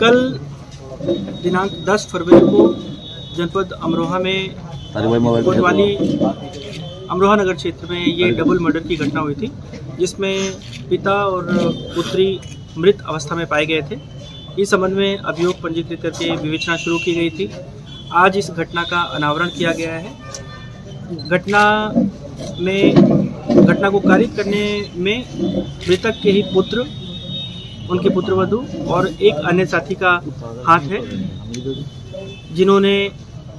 कल दिनांक 10 फरवरी को जनपद अमरोहा में कोतवाली अमरोहा नगर क्षेत्र में ये डबल मर्डर की घटना हुई थी, जिसमें पिता और पुत्री मृत अवस्था में पाए गए थे। इस संबंध में अभियोग पंजीकृत करके विवेचना शुरू की गई थी। आज इस घटना का अनावरण किया गया है। घटना को कारित करने में मृतक के ही पुत्र, उनके पुत्रवधू और एक अन्य साथी का हाथ है, जिन्होंने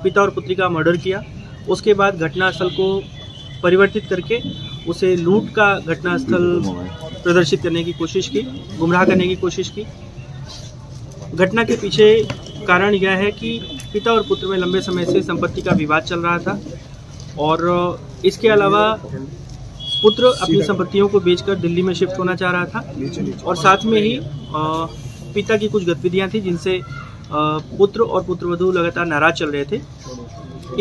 पिता और पुत्री का मर्डर किया। उसके बाद घटनास्थल को परिवर्तित करके उसे लूट का घटनास्थल प्रदर्शित करने की कोशिश की, गुमराह करने की कोशिश की। घटना के पीछे कारण यह है कि पिता और पुत्र में लंबे समय से संपत्ति का विवाद चल रहा था और इसके अलावा पुत्र अपनी संपत्तियों को बेचकर दिल्ली में शिफ्ट होना चाह रहा था और साथ में ही पिता की कुछ गतिविधियां थी जिनसे पुत्र और पुत्रवधू लगातार नाराज चल रहे थे।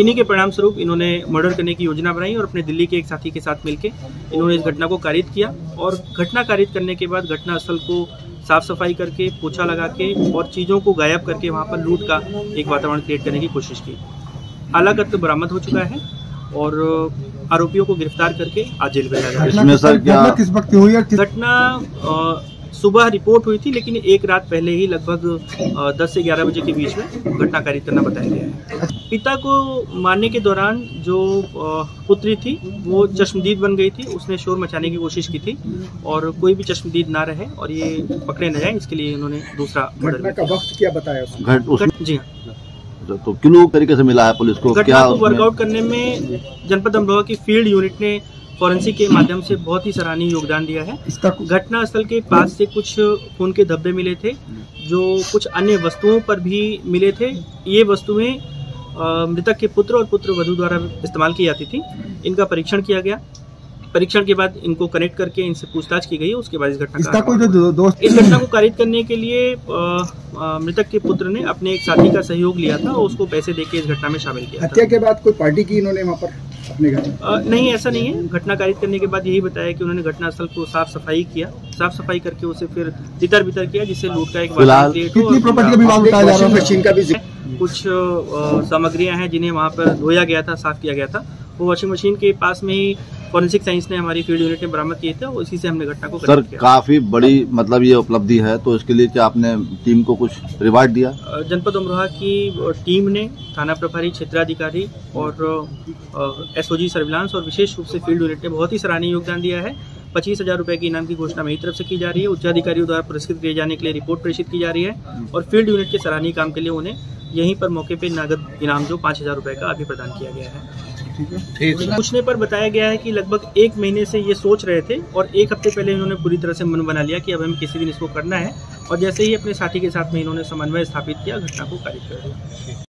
इन्हीं के परिणाम स्वरूप इन्होंने मर्डर करने की योजना बनाई और अपने दिल्ली के एक साथी के साथ मिलकर इन्होंने इस घटना को कारित किया और घटना कारित करने के बाद घटनास्थल को साफ सफाई करके, पोछा लगा के और चीज़ों को गायब करके वहाँ पर लूट का एक वातावरण क्रिएट करने की कोशिश की। आला तत्व बरामद हो चुका है और आरोपियों को गिरफ्तार करके आज जेल भेजा गया। इसमें सर क्या किस वक्त हुई है? घटना सुबह रिपोर्ट हुई थी, लेकिन एक रात पहले ही लगभग 10 से 11 बजे के बीच में घटना कारित करना बताया गया है। पिता को मारने के दौरान जो पुत्री थी वो चश्मदीद बन गई थी। उसने शोर मचाने की कोशिश की थी और कोई भी चश्मदीद ना रहे और ये पकड़े न जाए, इसके लिए उन्होंने दूसरा घटना का वक्त क्या बताया? जी हाँ, तो किलो तरीके से मिला है पुलिस को? घटना को वर्कआउट करने में जनपद अमरोहा की फील्ड यूनिट ने फॉरेंसिक के माध्यम से बहुत ही सराहनीय योगदान दिया है। घटना स्थल के पास से कुछ खून के धब्बे मिले थे, जो कुछ अन्य वस्तुओं पर भी मिले थे। ये वस्तुएं मृतक के पुत्र और पुत्रवधू द्वारा इस्तेमाल की जाती थी। इनका परीक्षण किया गया। परीक्षण के बाद इनको कनेक्ट करके इनसे पूछताछ की गई। उसके बाद इस घटना इस घटना को कारित करने के लिए मृतक के पुत्र ने अपने एक साथी का सहयोग लिया था और उसको पैसे देके इस घटना में शामिल किया। हत्या के बाद कोई पार्टी की इन्होंने वहाँ पर अपने घर? नहीं, ऐसा नहीं है। घटना कारित करने के बाद यही बताया कि उन्होंने घटनास्थल को साफ सफाई किया, साफ सफाई करके उसे फिर तितर बितर किया, जिससे लूट का एक मशीन का भी कुछ सामग्रियां हैं जिन्हें वहाँ पर धोया गया था, साफ किया गया था। वो वॉशिंग मशीन के पास में ही फॉरेंसिक साइंस ने हमारी फील्ड यूनिट ने बरामद किए थे और इसी से हमने घटना को सर काफी बड़ी मतलब ये उपलब्धि है, तो इसके लिए क्या आपने टीम को कुछ रिवार्ड दिया? जनपद अमरोहा की टीम ने थाना प्रभारी, क्षेत्राधिकारी और एसओजी सर्विलांस और विशेष रूप से फील्ड यूनिट ने बहुत ही सराहनीय योगदान दिया है। 25,000 रुपए की इनाम की घोषणा मेरी तरफ से की जा रही है। उच्चाधिकारियों द्वारा पुरस्कृत किए जाने के लिए रिपोर्ट प्रेषित की जा रही है और फील्ड यूनिट के सराहनीय काम के लिए उन्हें यहीं पर मौके पे नगद इनाम जो 5,000 रुपए का अभी प्रदान किया गया है। पूछने पर बताया गया है कि लगभग 1 महीने से ये सोच रहे थे और 1 हफ्ते पहले इन्होंने पूरी तरह से मन बना लिया कि अब हमें किसी दिन इसको करना है और जैसे ही अपने साथी के साथ में इन्होंने समन्वय स्थापित किया, घटना को कारित कर दिया।